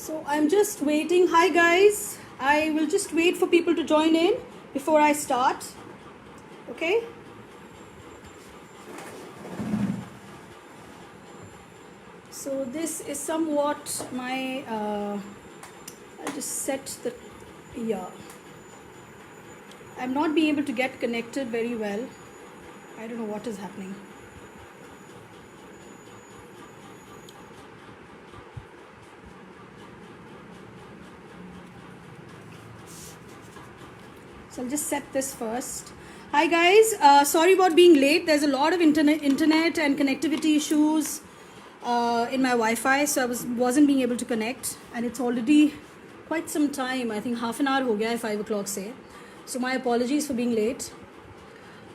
So I'm just waiting. Hi guys, I will just wait for people to join in before I start. Okay. So this is somewhat my, I'll just set the, yeah. I'm not being able to get connected very well. I don't know what is happening. So I'll just set this first. Hi guys, sorry about being late. There's a lot of internet and connectivity issues in my Wi-Fi, so I wasn't being able to connect, and it's already quite some time. I think half an hour ho gaya hai 5 o'clock se. So my apologies for being late.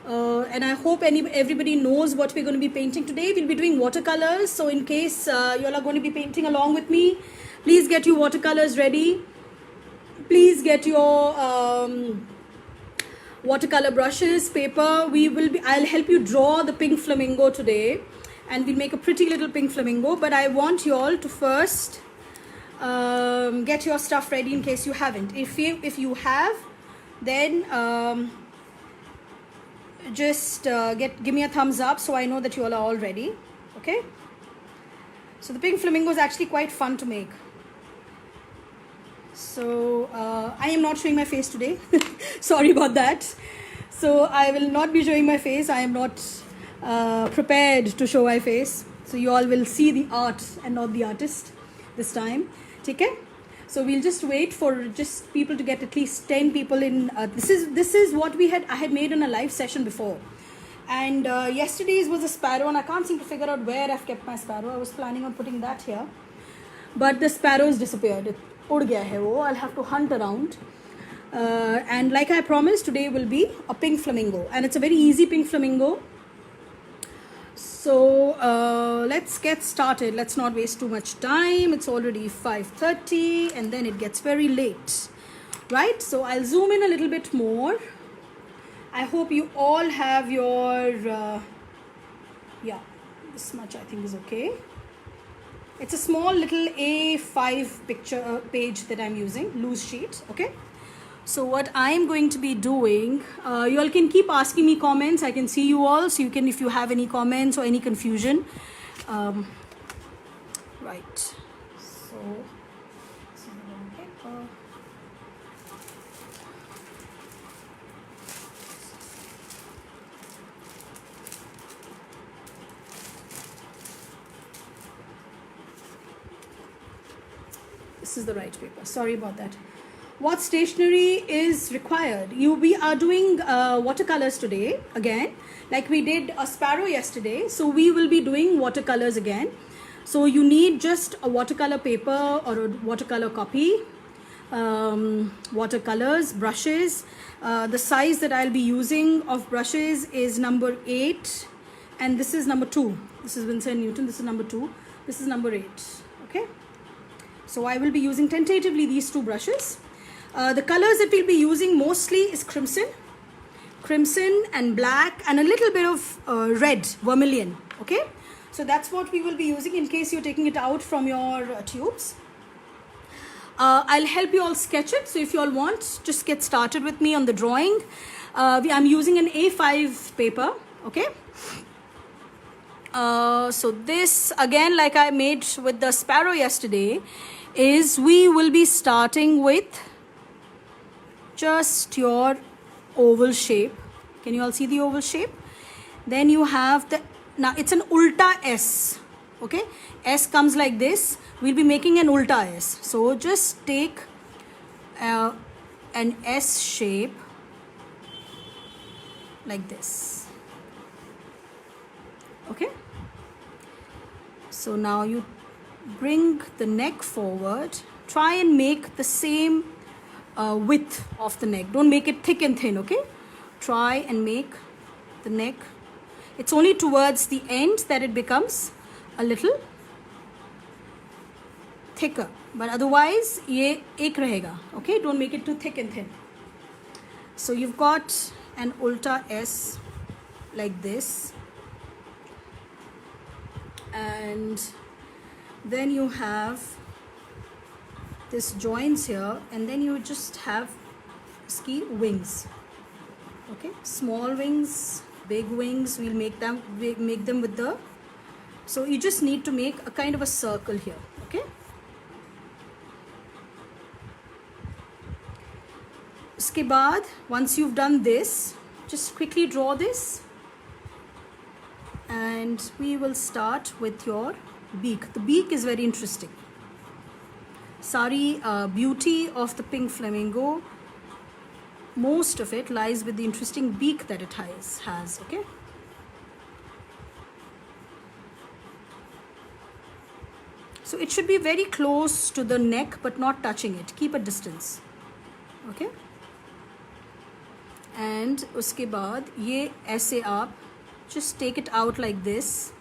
And I hope everybody knows what we're going to be painting today. We'll be doing watercolors. So in case you all are going to be painting along with me, please get your watercolors ready. Please get your watercolor brushes, paper. I'll help you draw the pink flamingo today, and we'll make a pretty little pink flamingo. But I want you all to first get your stuff ready in case you haven't. If you have, then just give me a thumbs up so I know that you all are all ready. Okay. So the pink flamingo is actually quite fun to make. So I am not showing my face today. Sorry about that. So I will not be showing my face. I am not prepared to show my face. So you all will see the art and not the artist this time. Okay? So we'll just wait for just people to get at least 10 people in. This is what I had made in a live session before. And yesterday's was a sparrow, and I can't seem to figure out where I've kept my sparrow. I was planning on putting that here, but the sparrow's disappeared. I'll have to hunt around. And like I promised, today will be a pink flamingo, and it's a very easy pink flamingo. So let's get started. Let's not waste too much time. It's already 5:30, and then it gets very late, right? So I'll zoom in a little bit more. I hope you all have your yeah, this much I think is okay. It's a small little A5 picture page that I'm using, loose sheet. Okay. So what I'm going to be doing, you all can keep asking me comments. I can see you all, so you can, if you have any comments or any confusion. Right. So this is the wrong paper. This is the right paper. Sorry about that. What stationery is required? We are doing watercolors today again, like we did a sparrow yesterday. So we will be doing watercolors again. So you need just a watercolor paper or a watercolor copy, watercolors, brushes. The size that I'll be using of brushes is number 8, and this is number 2. This is Winsor & Newton. This is number 2. This is number 8. Okay. So I will be using tentatively these 2 brushes. The colors that we'll be using mostly is crimson and black, and a little bit of red, vermilion. Okay. So that's what we will be using in case you're taking it out from your tubes. I'll help you all sketch it. So if you all want, just get started with me on the drawing. I'm using an A5 paper. Okay. So this again, like I made with the sparrow yesterday, is we will be starting with just your oval shape. Can you all see the oval shape? Then you have now it's an ulta S. Okay, S comes like this. We'll be making an ulta S. So just take an S shape like this. Okay. So now you bring the neck forward. Try and make the same width of the neck. Don't make it thick and thin. Okay. Try and make the neck. It's only towards the end that it becomes a little thicker, but otherwise ye ek rahega. Okay. Don't make it too thick and thin. So you've got an ulta S like this, and then you have this joins here, and then you just have ski wings. Okay, small wings, big wings. We'll make them with the, so you just need to make a kind of a circle here. Okay, uske baad, once you've done this, just quickly draw this, and we will start with your beak. The beak is very interesting. Sari beauty of the pink flamingo, most of it lies with the interesting beak that it has. Okay, so it should be very close to the neck but not touching it. Keep a distance. Okay, and uske baad ye aise aap just take it out like this,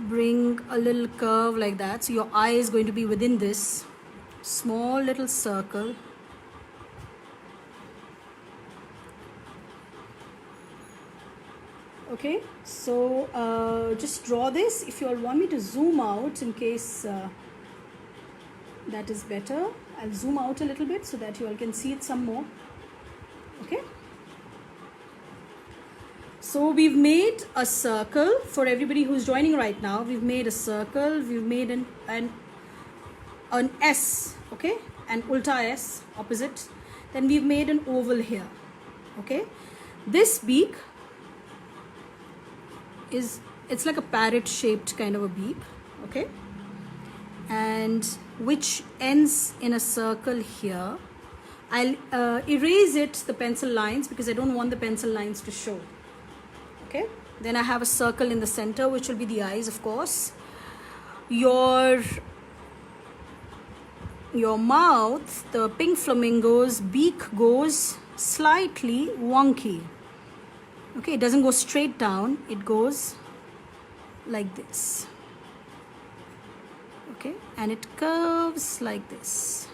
bring a little curve like that, so your eye is going to be within this small little circle. Okay, so just draw this. If you all want me to zoom out in case that is better, I'll zoom out a little bit so that you all can see it some more. Okay, so we've made a circle for everybody who's joining right now. We've made a circle, we've made an S, okay, an ulta S, opposite. Then we've made an oval here. Okay, this beak it's like a parrot shaped kind of a beak. Okay, and which ends in a circle here. I'll erase it, the pencil lines, because I don't want the pencil lines to show. Okay, then I have a circle in the center, which will be the eyes, of course. Your mouth, the pink flamingo's beak goes slightly wonky. Okay, it doesn't go straight down, it goes like this. Okay, and it curves like this.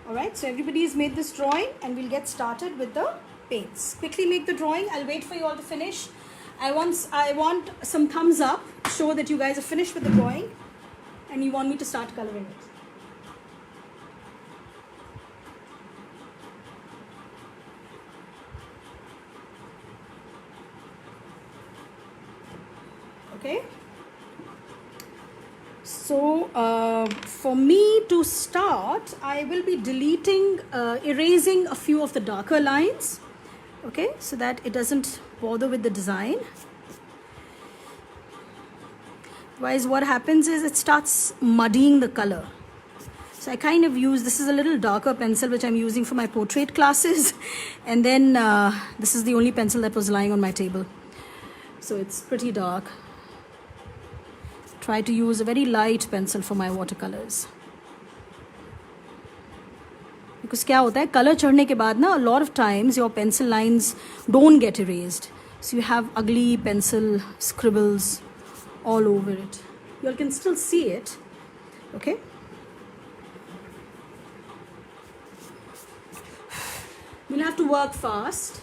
Alright, so everybody's made this drawing and we'll get started with the paints. Quickly make the drawing. I'll wait for you all to finish. I want some thumbs up, show that you guys are finished with the drawing and you want me to start coloring it. Okay, so for me to start, I will be deleting, erasing a few of the darker lines, okay, so that it doesn't bother with the design. Otherwise what happens is it starts muddying the color. So I kind of use, this is a little darker pencil which I'm using for my portrait classes, and then this is the only pencil that was lying on my table, so it's pretty dark. Try to use a very light pencil for my watercolors. Because क्या होता है, color चढ़ने के बाद ना, a lot of times your pencil lines don't get erased. So you have ugly pencil scribbles all over it. You all can still see it. Okay. We'll have to work fast.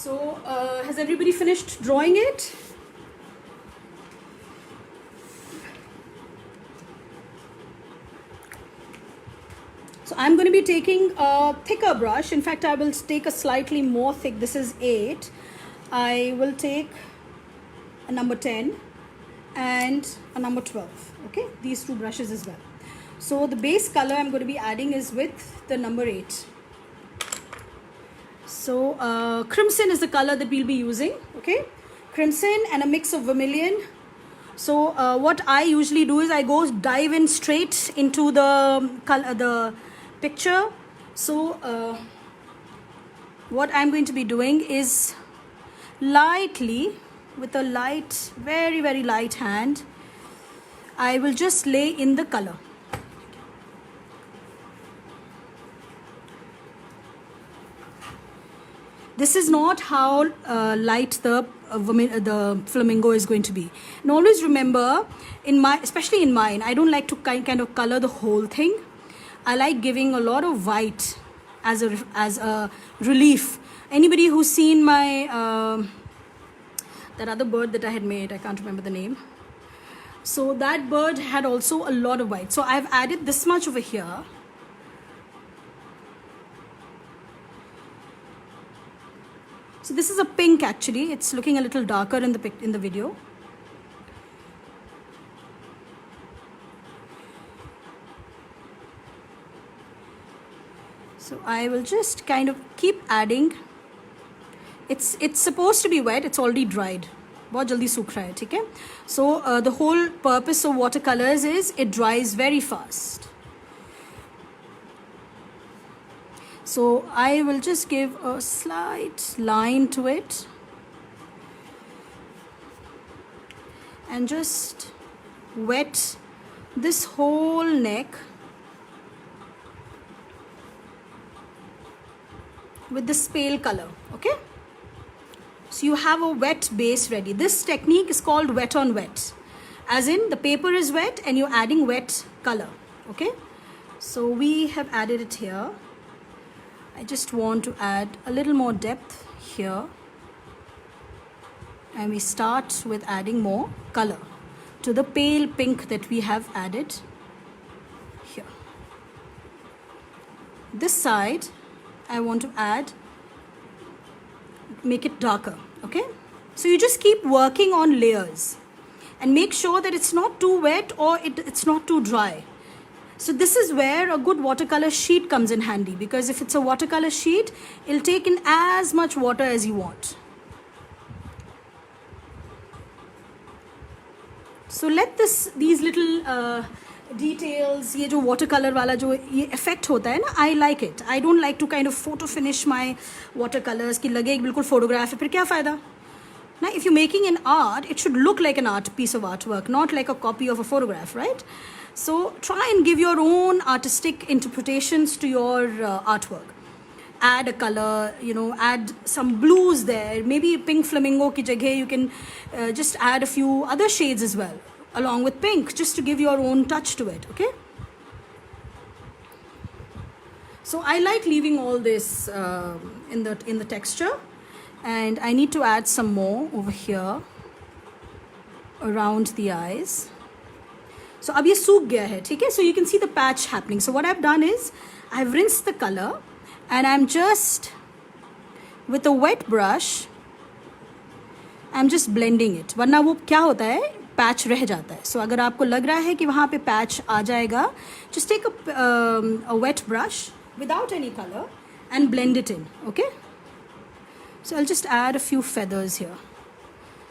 So, has everybody finished drawing it? So, I'm going to be taking a thicker brush. In fact, I will take a slightly more thick. This is 8. I will take a number 10 and a number 12. Okay, these two brushes as well. So, the base color I'm going to be adding is with the number 8. So crimson is the color that we'll be using. Okay, crimson and a mix of vermilion. So what I usually do is I dive in straight into the color, the picture. So what I'm going to be doing is lightly, with a light, very very light hand, I will just lay in the color. This is not how light the the flamingo is going to be. And always remember, especially in mine, I don't like to kind of color the whole thing. I like giving a lot of white as a relief. Anybody who's seen my that other bird that I had made, I can't remember the name. So that bird had also a lot of white. So I've added this much over here. So this is a pink actually. It's looking a little darker in the video. So I will just kind of keep adding. It's supposed to be wet. It's already dried. बहुत जल्दी सूख रहा है, ठीक है? So the whole purpose of watercolors is it dries very fast. So I will just give a slight line to it and just wet this whole neck with this pale color, okay? So you have a wet base ready. This technique is called wet on wet, as in the paper is wet and you're adding wet color, okay? So we have added it here. I just want to add a little more depth here, and we start with adding more color to the pale pink that we have added here. This side I want to make it darker, okay? So you just keep working on layers and make sure that it's not too wet or it's not too dry. So this is where a good watercolor sheet comes in handy, because if it's a watercolor sheet, it'll take in as much water as you want. So let these little details, ये जो watercolor वाला जो ये effect होता है ना, I like it. I don't like to kind of photo finish my watercolors कि लगे बिल्कुल photograph है, फिर क्या फ़ायदा? Now, if you're making an art, it should look like an piece of artwork, not like a copy of a photograph, right? So try and give your own artistic interpretations to your artwork. Add a color, add some blues there. Maybe pink flamingo ki jagah you can just add a few other shades as well, along with pink, just to give your own touch to it, okay? So I like leaving all this in the texture, and I need to add some more over here around the eyes. So अब ये सूख गया है, ठीक है? So you can see the patch happening. So what I've done is I've rinsed the color and I'm just with a wet brush I'm just blending it. वरना वो क्या होता है, पैच रह जाता है. So अगर आपको लग रहा है कि वहाँ पे पैच आ जाएगा, just take a wet brush without any color and blend it in, okay? So I'll just add a few feathers here.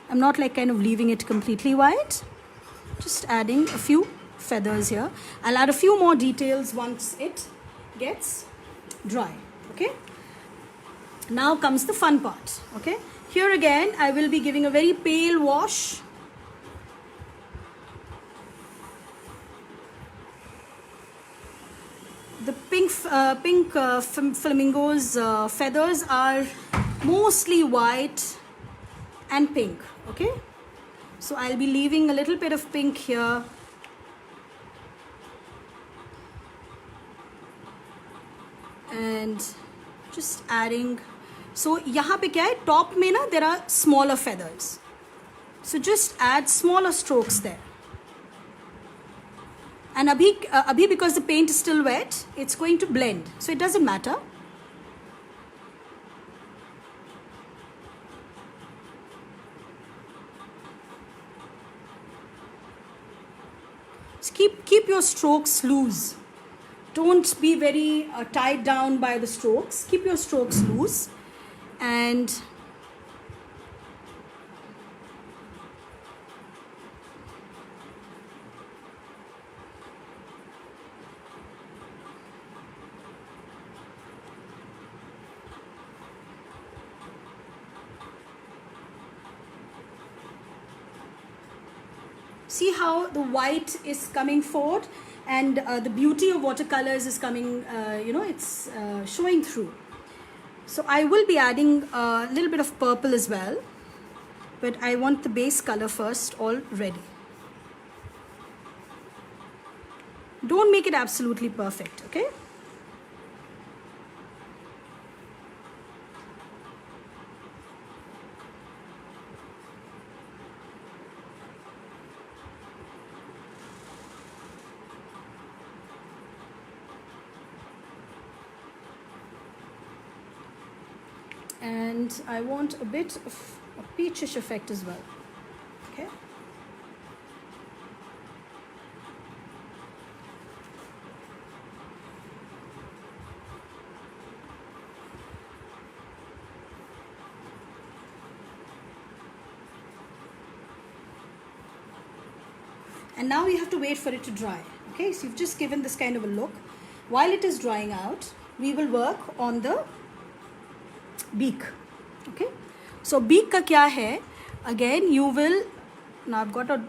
I'm not like kind of leaving it completely white. Just adding a few feathers here. I'll add a few more details once it gets dry, okay? Now comes the fun part, okay? Here again, I will be giving a very pale wash. The pink flamingo's feathers are mostly white and pink, okay? So I'll be leaving a little bit of pink here. And just adding. So यहाँ पे क्या है, top में ना there are smaller feathers. So just add smaller strokes there. And abhi because the paint is still wet, it's going to blend. So it doesn't matter. So keep your strokes loose. Don't be very tied down by the strokes. Keep your strokes loose. And see how the white is coming forward, and the beauty of watercolors is coming, it's showing through. So I will be adding a little bit of purple as well. but I want the base color first already. Don't make it absolutely perfect, okay? And I want a bit of a peachish effect as well, okay? And now you have to wait for it to dry, okay? So you've just given this kind of a look. While it is drying out, we will work on the beak, okay? So beak ka kya hai? Again, you will, now I've got a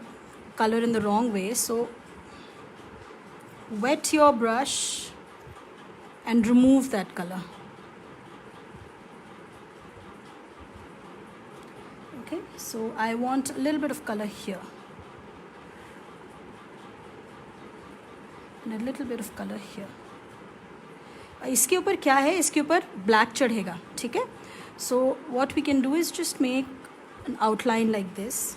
color in the wrong way, so wet your brush and remove that color, okay? So I want a little bit of color here and a little bit of color here. इसके ऊपर क्या है, इसके ऊपर black चढ़ेगा, ठीक है? So what we can do is just make an outline like this.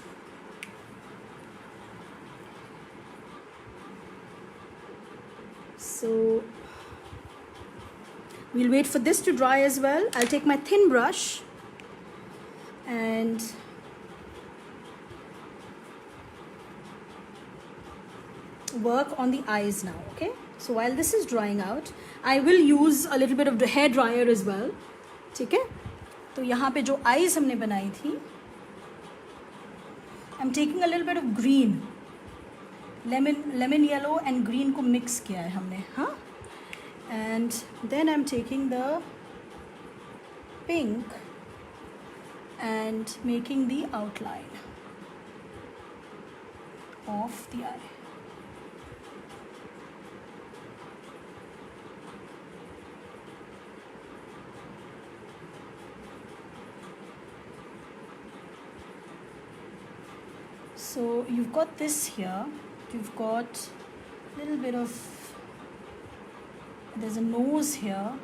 So we'll wait for this to dry as well. I'll take my thin brush and work on the eyes now, okay? So while this is drying out, I will use a little bit of the hair dryer as well, ठीक है? तो यहाँ पे जो eyes हमने बनाई थी, I'm taking a little bit of green, lemon yellow and green को mix किया है हमने, हाँ? And then I'm taking the pink and making the outline of the eye. So you've got this here, you've got a little bit of, there's a nose here,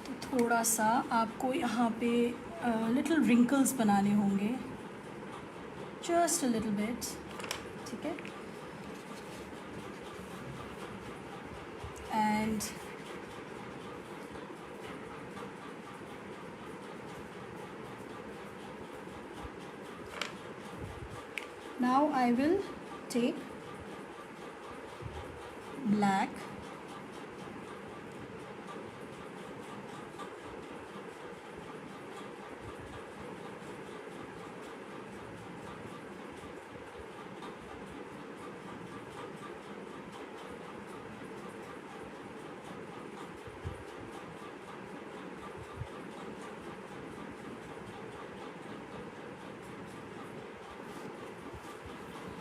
तो थोड़ा सा आपको यहाँ पे little wrinkles बनाने होंगे, just a little bit, ठीक है? And now I will take black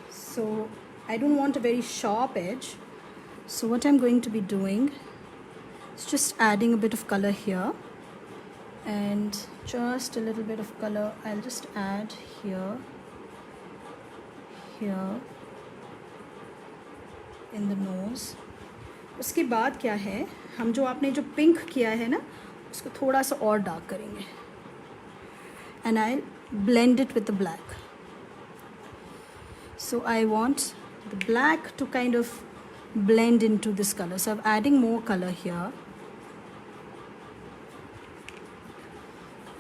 So I don't want a very sharp edge. So what I'm going to be doing is just adding a bit of color here and just a little bit of color. I'll just add here, here in the nose. उसके बाद क्या है, हम जो आपने जो pink किया है ना, उसको थोड़ा सा और डार्क करेंगे. And I'll blend it with the black. So I want the black to kind of blend into this color. So I'm adding more color here.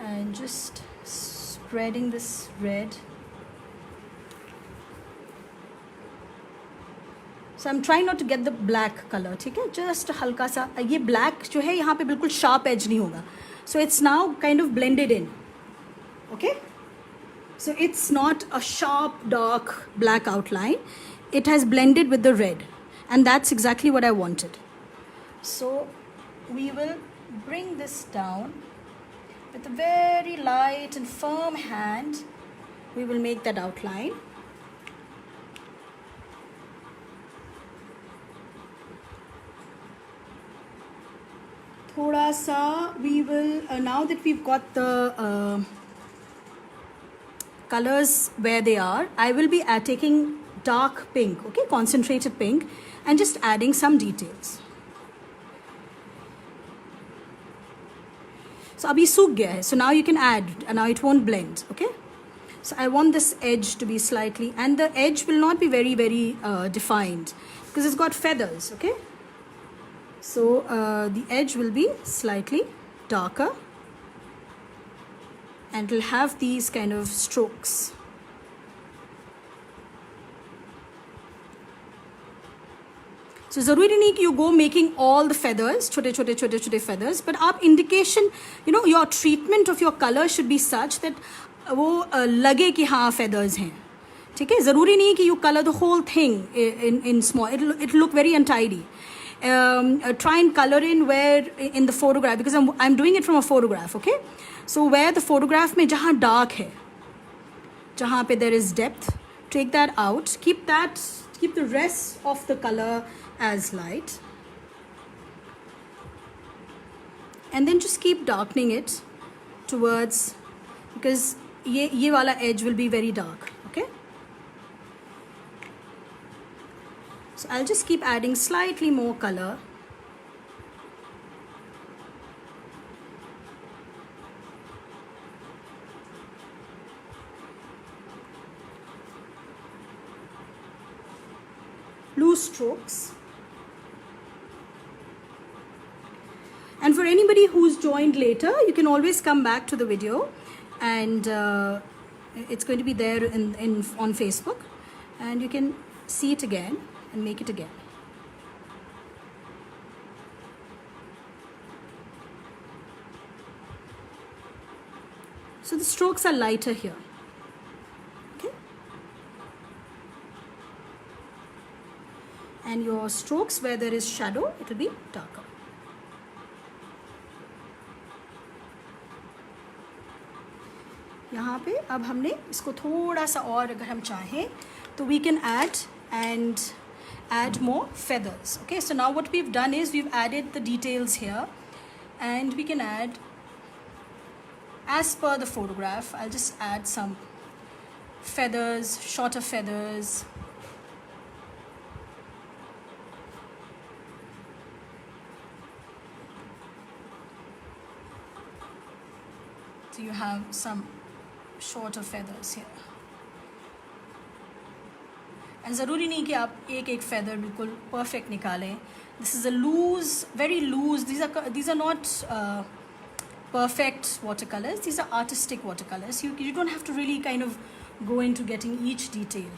And just spreading this red. So I'm trying not to get the black color, ठीक है? Just हल्का सा, ये black जो है यहाँ पे बिल्कुल sharp edge नहीं होगा. So it's now kind of blended in. Okay? So it's not a sharp, dark, black outline. It has blended with the red. And that's exactly what I wanted. So we will bring this down with a very light and firm hand. We will make that outline. thoda sa we will, now that we've got the colors where they are, I will be taking dark pink, okay, concentrated pink, and just adding some details. So abhi sook gaya hai, so now you can add, and now it won't blend, okay. So I want this edge to be slightly, and the edge will not be very defined because it's got feathers, okay. So the edge will be slightly darker and it'll have these kind of strokes. So ज़रूरी नहीं कि you go making all the feathers, छोटे feathers, but आप indication, you know, your treatment of your color should be such that वो लगे कि हाँ feathers हैं, ठीक है. ज़रूरी नहीं कि you color the whole thing in small. It'll look very untidy. Try and color in where in the photograph, because I'm doing it from a photograph, okay. So where the photograph में जहाँ dark है, जहाँ पे there is depth, take that out. Keep the rest of the color as light, and then just keep darkening it towards, because ye wala edge will be very dark, okay. So I'll just keep adding slightly more color. Loose strokes. And for anybody who's joined later, you can always come back to the video, and it's going to be there on Facebook, and you can see it again and make it again. So the strokes are lighter here, okay, and your strokes where there is shadow, it will be darker. यहाँ पे अब हमने इसको थोड़ा सा और अगर हम चाहें तो we can add more feathers, okay. So now what we've done is we've added the details here, and we can add as per the photograph. I'll just add some feathers, shorter feathers. So you have some shorter feathers here, and ज़रूरी नहीं कि आप एक feather बिल्कुल perfect निकालें. This is a loose, very loose. These are not perfect watercolors. These are artistic watercolors. You don't have to really kind of go into getting each detail.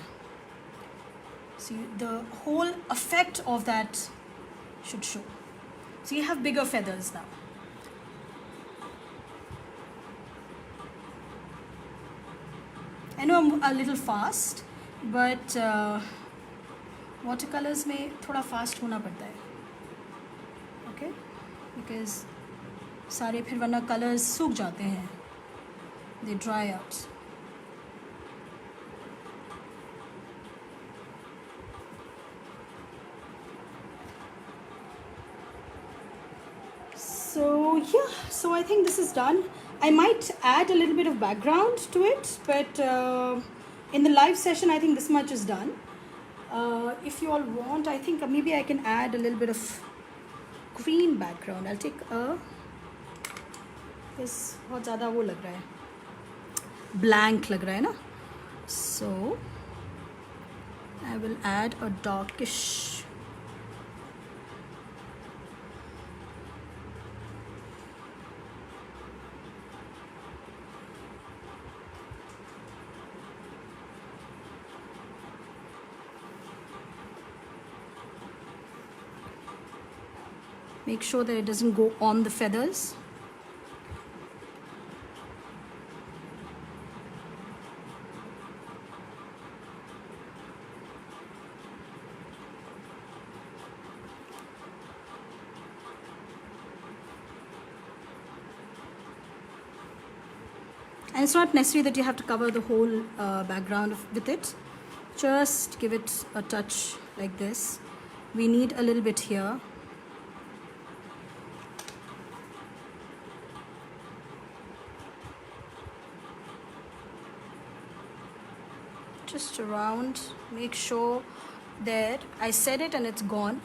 See, the whole effect of that should show. So you have bigger feathers now. I know I'm a little fast, but watercolors में थोड़ा fast होना पड़ता है, okay? Because सारे फिर वरना colors सूख जाते हैं, they dry out. So yeah, so I think this is done. I might add a little bit of background to it, but in the live session, I think this much is done. If you all want, I think maybe I can add a little bit of green background. I'll take this बहुत ज़्यादा वो लग रहा है, blank लग रहा है ना. So I will add a darkish. Make sure that it doesn't go on the feathers. And it's not necessary that you have to cover the whole background with it. Just give it a touch like this. We need a little bit here. just around, make sure. There, I said it and it's gone.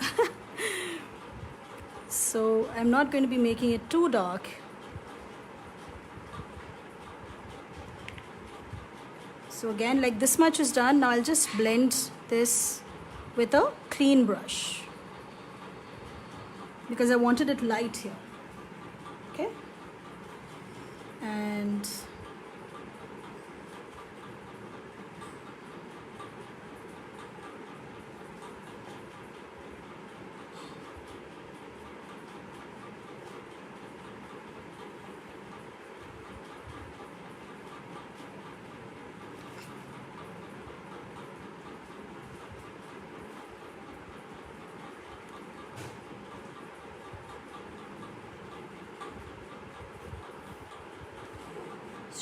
So I'm not going to be making it too dark. So again, like this much is done. Now I'll just blend this with a clean brush because I wanted it light here. Okay, and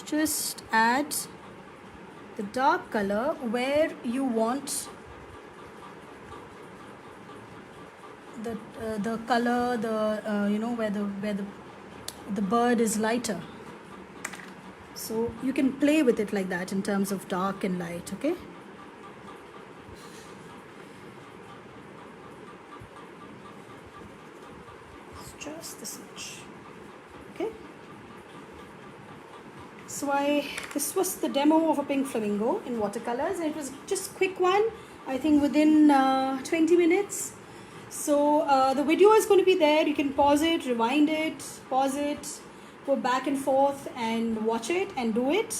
just add the dark color where you want the color, you know, where the bird is lighter. So you can play with it like that in terms of dark and light. Okay, it's just this much. Okay, so this was the demo of a pink flamingo in watercolors, and it was just a quick one, I think within 20 minutes. So the video is going to be there. You can pause it, rewind it, pause it, go back and forth and watch it and do it.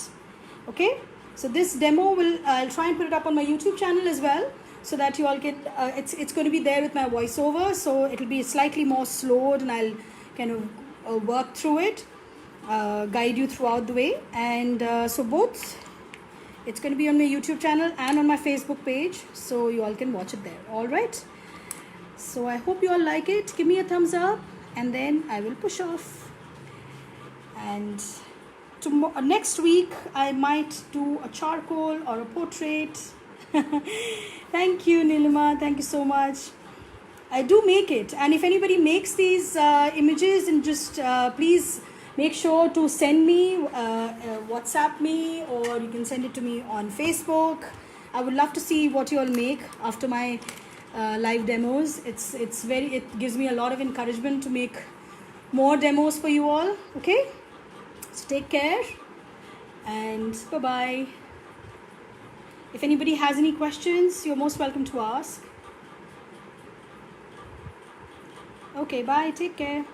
Okay, so this demo I'll try and put it up on my YouTube channel as well, so that you all get it's going to be there with my voiceover, so it'll be slightly more slowed and I'll kind of work through it, guide you throughout the way. And so both, it's going to be on my YouTube channel and on my Facebook page, so you all can watch it there. All right, so I hope you all like it. Give me a thumbs up and then I will push off. And next week I might do a charcoal or a portrait. Thank you, Nilima, thank you so much. I do make it, and if anybody makes these images, and just please make sure to send me, WhatsApp me, or you can send it to me on Facebook. I would love to see what you all make after my live demos. It gives me a lot of encouragement to make more demos for you all. Okay, so take care and bye bye. If anybody has any questions, you're most welcome to ask. Okay, bye, take care.